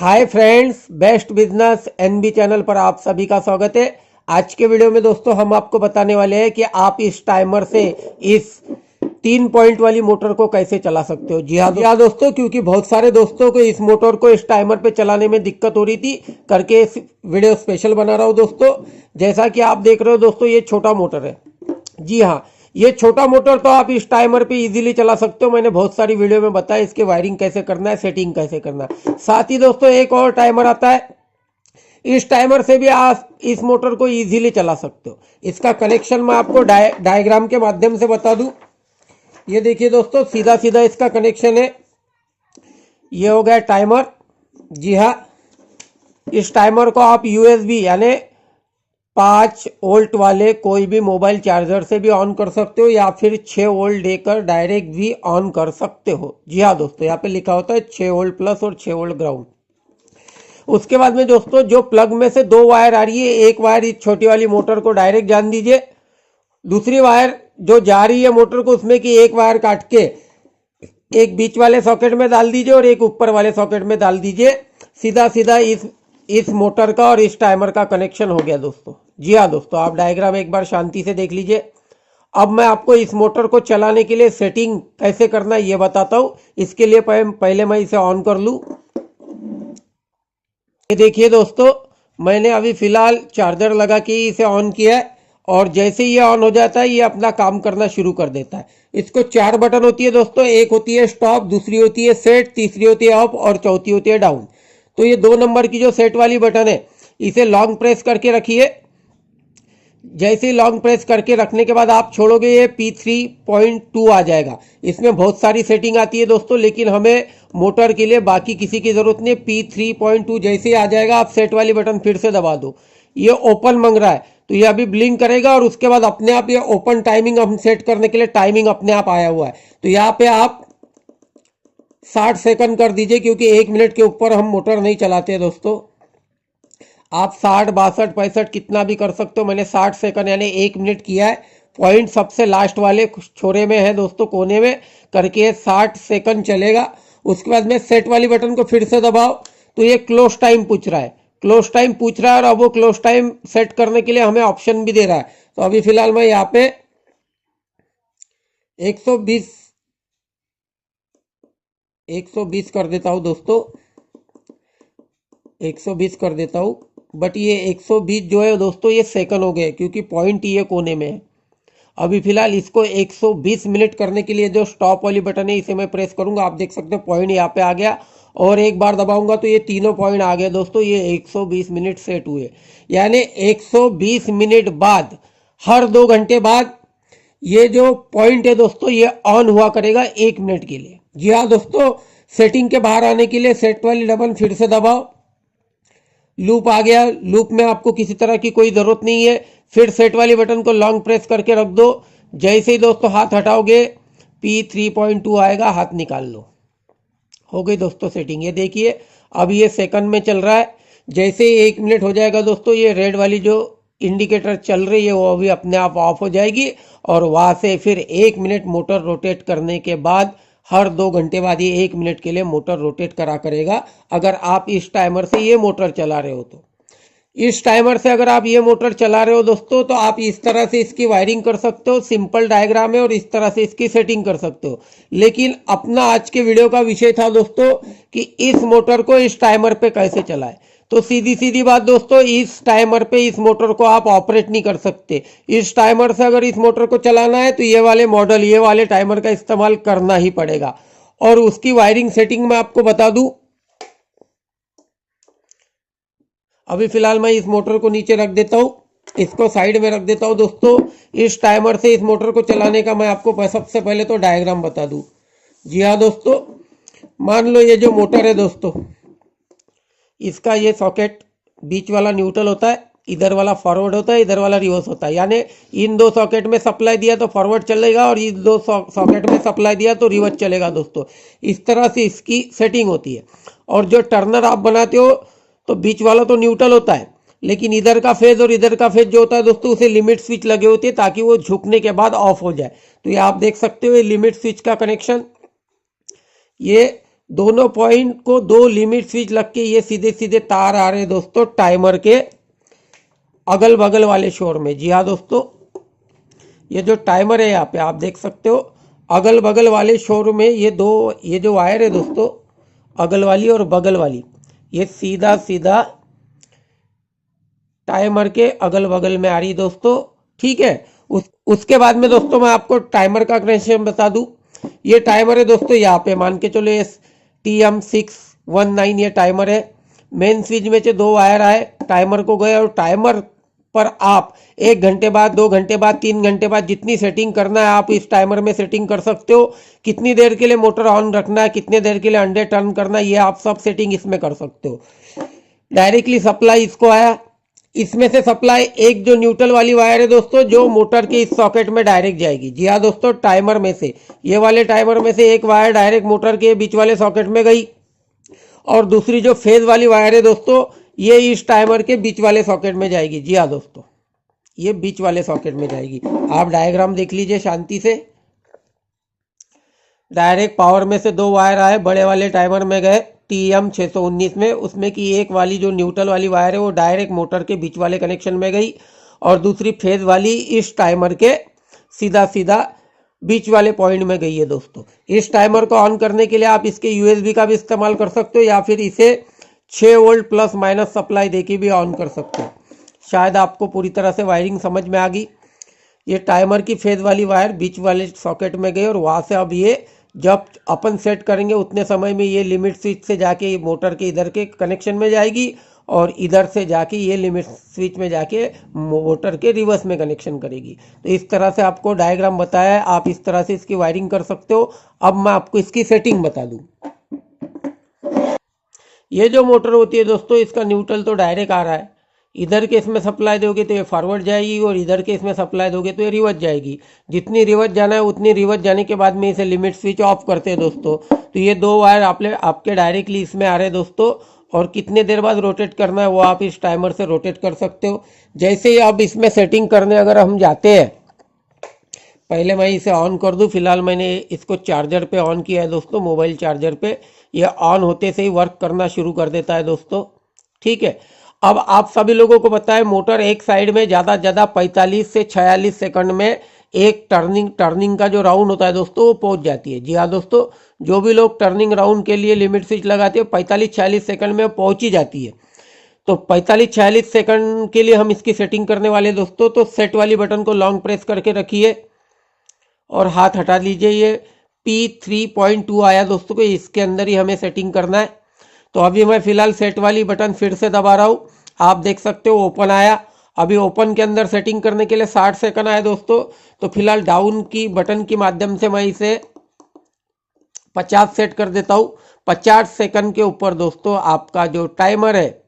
हाय friends, best business NB channel पर आप सभी का स्वागत है। आज के वीडियो में दोस्तों हम आपको बताने वाले हैं कि आप इस टाइमर से इस 3 पॉइंट वाली मोटर को कैसे चला सकते हो। जी हाँ दोस्तों, क्योंकि बहुत सारे दोस्तों को इस मोटर को इस टाइमर पे चलाने में दिक्कत हो रही थी, करके इस वीडियो स्पेशल बना रहा हूँ दोस्तों। जैसा कि आप देख रहे हो दोस्तों, ये छोटा मोटर है। जी हाँ, ये छोटा मोटर तो आप इस टाइमर पे इजीली चला सकते हो। मैंने बहुत सारी वीडियो में बताया इसके वायरिंग कैसे करना है, सेटिंग कैसे करना है। साथ ही दोस्तों एक और टाइमर आता है, इस टाइमर से भी आप इस मोटर को इजीली चला सकते हो। इसका कनेक्शन मैं आपको डायग्राम के माध्यम से बता दूं। ये देखिए दोस्तों, सीधा सीधा इसका कनेक्शन है। ये हो गया टाइमर। जी हाँ, इस टाइमर को आप यूएसबी यानी 5 वोल्ट वाले कोई भी मोबाइल चार्जर से भी ऑन कर सकते हो, या फिर 6 वोल्ट देकर डायरेक्ट भी ऑन कर सकते हो। जी हाँ दोस्तों, यहाँ पे लिखा होता है 6 वोल्ट प्लस और 6 वोल्ट ग्राउंड। उसके बाद में दोस्तों जो प्लग में से 2 वायर आ रही है, एक वायर इस छोटी वाली मोटर को डायरेक्ट जान दीजिए, दूसरी वायर जो जा रही है मोटर को, उसमें की एक वायर काट के एक बीच वाले सॉकेट में डाल दीजिए और एक ऊपर वाले सॉकेट में डाल दीजिए। सीधा सीधा इस मोटर का और इस टाइमर का कनेक्शन हो गया दोस्तों। जी हाँ दोस्तों, आप डायग्राम एक बार शांति से देख लीजिए। अब मैं आपको इस मोटर को चलाने के लिए सेटिंग कैसे करना है ये बताता हूँ। इसके लिए पहले मैं इसे ऑन कर लूँ। ये देखिए दोस्तों, मैंने अभी फिलहाल चार्जर लगा के इसे ऑन किया है, और जैसे ही ये ऑन हो जाता है ये अपना काम करना शुरू कर देता है। इसको 4 बटन होती है दोस्तों। एक होती है स्टॉप, दूसरी होती है सेट, तीसरी होती है अप और चौथी होती है डाउन। तो ये 2 नंबर की जो सेट वाली बटन है, इसे लॉन्ग प्रेस करके रखिए। जैसे ही लॉन्ग प्रेस करके रखने के बाद आप छोड़ोगे, ये P3.2 आ जाएगा। इसमें बहुत सारी सेटिंग आती है दोस्तों, लेकिन हमें मोटर के लिए बाकी किसी की जरूरत नहीं। P3.2 जैसे ही आ जाएगा, आप सेट वाली बटन फिर से दबा दो। ये ओपन मांग रहा है तो ये अभी ब्लिंक करेगा, और उसके बाद अपने आप ये ओपन टाइमिंग हम सेट करने के लिए टाइमिंग अपने आप आया हुआ है। तो यहाँ पे आप 60 सेकंड कर दीजिए, क्योंकि 1 मिनट के ऊपर हम मोटर नहीं चलाते दोस्तों। आप 60, 62, 65 कितना भी कर सकते हो। मैंने 60 सेकंड यानी 1 मिनट किया है। पॉइंट सबसे लास्ट वाले छोरे में है दोस्तों, कोने में करके 60 सेकंड चलेगा। उसके बाद में सेट वाली बटन को फिर से दबाओ तो ये क्लोज टाइम पूछ रहा है। क्लोज टाइम पूछ रहा है, और अब वो क्लोज टाइम सेट करने के लिए हमें ऑप्शन भी दे रहा है। तो अभी फिलहाल मैं यहाँ पे 120 कर देता हूँ दोस्तों। 120 कर देता हूँ। बट ये 120 जो है दोस्तों, ये सेकंड हो गए, क्योंकि पॉइंट ये कोने में है। अभी फिलहाल इसको 120 मिनट करने के लिए जो स्टॉप वाली बटन है, इसे मैं प्रेस करूंगा। आप देख सकते हो पॉइंट यहाँ पे आ गया, और एक बार दबाऊंगा तो ये तीनों पॉइंट आ गए दोस्तों। ये 120 मिनट सेट हुए, यानी 120 मिनट बाद, हर 2 घंटे बाद ये जो पॉइंट है दोस्तों, ये ऑन हुआ करेगा 1 मिनट के लिए। जी हाँ दोस्तों, सेटिंग के बाहर आने के लिए सेट वाली बटन फिर से दबाओ। लूप आ गया। लूप में आपको किसी तरह की कोई जरूरत नहीं है। फिर सेट वाली बटन को लॉन्ग प्रेस करके रख दो। जैसे ही दोस्तों हाथ हटाओगे, P3.2 आएगा, हाथ निकाल लो। हो गई दोस्तों सेटिंग। ये देखिए अब ये सेकंड में चल रहा है। जैसे ही 1 मिनट हो जाएगा दोस्तों, ये रेड वाली जो इंडिकेटर चल रही है वो अभी अपने आप ऑफ हो जाएगी, और वहां से फिर 1 मिनट मोटर रोटेट करने के बाद, हर 2 घंटे बाद ये 1 मिनट के लिए मोटर रोटेट करा करेगा। अगर आप इस टाइमर से ये मोटर चला रहे हो तो, इस टाइमर से अगर आप ये मोटर चला रहे हो दोस्तों, तो आप इस तरह से इसकी वायरिंग कर सकते हो। सिंपल डायग्राम है, और इस तरह से इसकी सेटिंग कर सकते हो। लेकिन अपना आज के वीडियो का विषय था दोस्तों कि इस मोटर को इस टाइमर पे कैसे चलाएं। तो सीधी सीधी बात दोस्तों, इस टाइमर पे इस मोटर को आप ऑपरेट नहीं कर सकते। इस टाइमर से अगर इस मोटर को चलाना है तो ये वाले मॉडल, ये वाले टाइमर का इस्तेमाल करना ही पड़ेगा। और उसकी वायरिंग सेटिंग मैं आपको बता दूं। अभी फिलहाल मैं इस मोटर को नीचे रख देता हूं, इसको साइड में रख देता हूं दोस्तों। इस टाइमर से इस मोटर को चलाने का मैं आपको सबसे पहले तो डायग्राम बता दूं। जी हाँ दोस्तों, मान लो ये जो मोटर है दोस्तों, इसका ये सॉकेट बीच वाला न्यूट्रल होता है, इधर वाला फॉरवर्ड होता है, इधर वाला रिवर्स होता है। यानी इन 2 सॉकेट में सप्लाई दिया तो फॉरवर्ड चलेगा, और इन 2 सॉकेट में सप्लाई दिया तो रिवर्स चलेगा दोस्तों। इस तरह से इसकी सेटिंग होती है। और जो टर्नर आप बनाते हो, तो बीच वाला तो न्यूट्रल होता है, लेकिन इधर का फेज और इधर का फेज जो होता है दोस्तों, उसे लिमिट स्विच लगे होते हैं, ताकि वो झुकने के बाद ऑफ हो जाए। तो ये आप देख सकते हो, ये लिमिट स्विच का कनेक्शन। ये दोनों पॉइंट को दो लिमिट स्विच लग के ये सीधे सीधे तार आ रहे हैं दोस्तों टाइमर के अगल बगल वाले शोर में। जी हाँ दोस्तों, ये जो टाइमर है यहाँ पे आप देख सकते हो अगल बगल वाले शोर में ये जो वायर है दोस्तों अगल वाली और बगल वाली, ये सीधा सीधा टाइमर के अगल बगल में आ रही दोस्तों। ठीक है, उसके बाद में दोस्तों मैं आपको टाइमर का कनेक्शन बता दूं। ये टाइमर है दोस्तों, यहाँ पे मान के चलो ये TM619 ये टाइमर है। मेन स्विच में से दो वायर आए, टाइमर को गए और टाइमर पर आप 1 घंटे बाद, 2 घंटे बाद, 3 घंटे बाद जितनी सेटिंग करना है आप इस टाइमर में सेटिंग कर सकते हो। कितनी देर के लिए मोटर ऑन रखना है, कितने देर के लिए अंडे टर्न करना है, ये आप सब सेटिंग इसमें कर सकते हो। डायरेक्टली सप्लाई इसको आया, इसमें से सप्लाई एक जो न्यूट्रल वाली वायर है दोस्तों जो मोटर के इस सॉकेट में डायरेक्ट जाएगी। जी हाँ दोस्तों, टाइमर में से ये वाले टाइमर में से एक वायर डायरेक्ट मोटर के बीच वाले सॉकेट में गई और दूसरी जो फेज वाली वायर है दोस्तों ये इस टाइमर के बीच वाले सॉकेट में जाएगी। जी हाँ दोस्तों, ये बीच वाले सॉकेट में जाएगी। आप डायग्राम देख लीजिए शांति से। डायरेक्ट पावर में से दो वायर आए, बड़े वाले टाइमर में गए TM619 में, उसमें की एक वाली जो न्यूट्रल वाली वायर है वो डायरेक्ट मोटर के बीच वाले कनेक्शन में गई और दूसरी फेज वाली इस टाइमर के सीधा सीधा बीच वाले पॉइंट में गई है दोस्तों। इस टाइमर को ऑन करने के लिए आप इसके USB का भी इस्तेमाल कर सकते हो या फिर इसे 6 वोल्ट प्लस माइनस सप्लाई देके भी ऑन कर सकते हो। शायद आपको पूरी तरह से वायरिंग समझ में आ गई। ये टाइमर की फेज वाली वायर बीच वाले सॉकेट में गई और वहां से अब ये जब अपन सेट करेंगे उतने समय में ये लिमिट स्विच से जाके मोटर के इधर के कनेक्शन में जाएगी और इधर से जाके ये लिमिट स्विच में जाके मोटर के रिवर्स में कनेक्शन करेगी। तो इस तरह से आपको डायग्राम बताया है, आप इस तरह से इसकी वायरिंग कर सकते हो। अब मैं आपको इसकी सेटिंग बता दूं। ये जो मोटर होती है दोस्तों इसका न्यूट्रल तो डायरेक्ट आ रहा है, इधर के इसमें सप्लाई दोगे तो ये फॉरवर्ड जाएगी और इधर के इसमें सप्लाई दोगे तो ये रिवर्स जाएगी। जितनी रिवर्स जाना है उतनी रिवर्स जाने के बाद में इसे लिमिट स्विच ऑफ करते हैं दोस्तों। तो ये दो वायर आपके डायरेक्टली इसमें आ रहे हैं दोस्तों और कितने देर बाद रोटेट करना है वो आप इस टाइमर से रोटेट कर सकते हो। जैसे ही आप इसमें सेटिंग करने अगर हम जाते हैं, पहले मैं इसे ऑन कर दूं। फिलहाल मैंने इसको चार्जर पे ऑन किया है दोस्तों, मोबाइल चार्जर पे। ये ऑन होते से ही वर्क करना शुरू कर देता है दोस्तों। ठीक है, अब आप सभी लोगों को पता है मोटर एक साइड में ज़्यादा से ज़्यादा 45 से 46 सेकंड में एक टर्निंग का जो राउंड होता है दोस्तों वो पहुंच जाती है। जी हाँ दोस्तों, जो भी लोग टर्निंग राउंड के लिए लिमिट स्विच लगाते हैं 45-46 सेकंड में पहुंच ही जाती है। तो 45-46 सेकंड के लिए हम इसकी सेटिंग करने वाले दोस्तों। तो सेट वाली बटन को लॉन्ग प्रेस करके रखिए और हाथ हटा लीजिए। ये P3.2 आया दोस्तों को, इसके अंदर ही हमें सेटिंग करना है। तो अभी मैं फिलहाल सेट वाली बटन फिर से दबा रहा हूँ, आप देख सकते हो ओपन आया। अभी ओपन के अंदर सेटिंग करने के लिए 60 सेकंड आए दोस्तों। तो फिलहाल डाउन की बटन के माध्यम से मैं इसे 50 सेट कर देता हूँ। 50 सेकंड के ऊपर दोस्तों आपका जो टाइमर है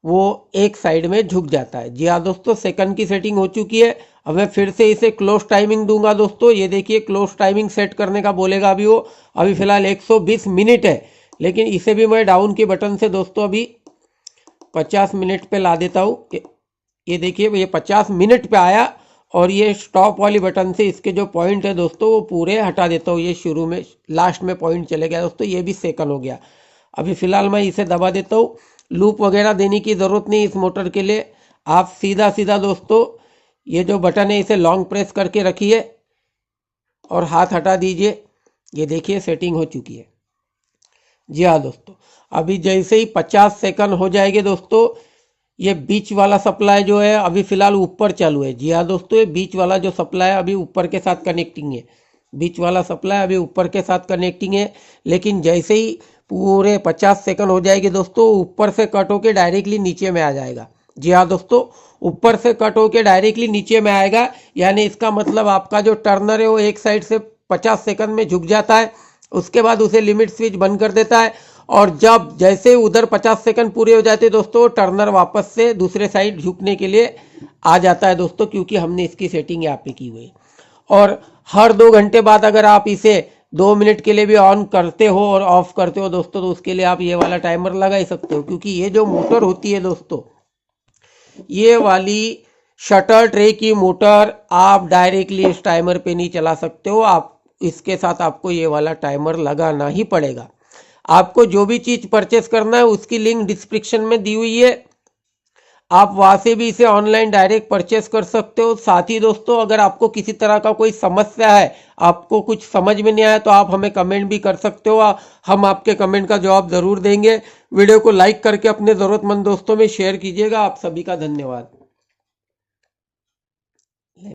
वो एक साइड में झुक जाता है। जी हाँ दोस्तों, सेकंड की सेटिंग हो चुकी है। अब मैं फिर से इसे क्लोज टाइमिंग दूंगा दोस्तों। ये देखिए क्लोज टाइमिंग सेट करने का बोलेगा अभी वो। अभी फिलहाल 120 मिनट है, लेकिन इसे भी मैं डाउन की बटन से दोस्तों अभी 50 मिनट पे ला देता हूँ। ये देखिए ये 50 मिनट पे आया और ये स्टॉप वाली बटन से इसके जो पॉइंट है दोस्तों वो पूरे हटा देता हूँ। ये शुरू में लास्ट में पॉइंट चले गया दोस्तों, ये भी सेकंड हो गया। अभी फिलहाल मैं इसे दबा देता हूँ। लूप वगैरह देने की ज़रूरत नहीं इस मोटर के लिए। आप सीधा सीधा दोस्तों ये जो बटन है इसे लॉन्ग प्रेस करके रखिए और हाथ हटा दीजिए। ये देखिए सेटिंग हो चुकी है। जी हाँ दोस्तों, अभी जैसे ही 50 सेकंड हो जाएंगे दोस्तों, ये बीच वाला सप्लाई जो है अभी फिलहाल ऊपर चालू है। जी हाँ दोस्तों, ये बीच वाला जो सप्लाई अभी ऊपर के साथ कनेक्टिंग है। बीच वाला सप्लाई अभी ऊपर के साथ कनेक्टिंग है, लेकिन जैसे ही पूरे 50 सेकंड हो जाएगी दोस्तों ऊपर से कट होके डायरेक्टली नीचे में आ जाएगा। जी हाँ दोस्तों, ऊपर से कट होके डायरेक्टली नीचे में आएगा, यानी इसका मतलब आपका जो टर्नर है वो एक साइड से 50 सेकंड में झुक जाता है। उसके बाद उसे लिमिट स्विच बंद कर देता है और जब जैसे उधर 50 सेकंड पूरे हो जाते हैं दोस्तों टर्नर वापस से दूसरे साइड झुकने के लिए आ जाता है दोस्तों, क्योंकि हमने इसकी सेटिंग यहाँ पे की हुई है। और हर 2 घंटे बाद अगर आप इसे 2 मिनट के लिए भी ऑन करते हो और ऑफ करते हो दोस्तों तो उसके लिए आप ये वाला टाइमर लगा ही सकते हो, क्योंकि ये जो मोटर होती है दोस्तों ये वाली शटर ट्रे की मोटर आप डायरेक्टली इस टाइमर पे नहीं चला सकते हो। आप इसके साथ आपको ये वाला टाइमर लगाना ही पड़ेगा। आपको जो भी चीज परचेस करना है उसकी लिंक डिस्क्रिप्शन में दी हुई है, आप वहां से भी इसे ऑनलाइन डायरेक्ट परचेस कर सकते हो। साथ ही दोस्तों, अगर आपको किसी तरह का कोई समस्या है, आपको कुछ समझ में नहीं आया, तो आप हमें कमेंट भी कर सकते हो, हम आपके कमेंट का जवाब जरूर देंगे। वीडियो को लाइक करके अपने जरूरतमंद दोस्तों में शेयर कीजिएगा। आप सभी का धन्यवाद।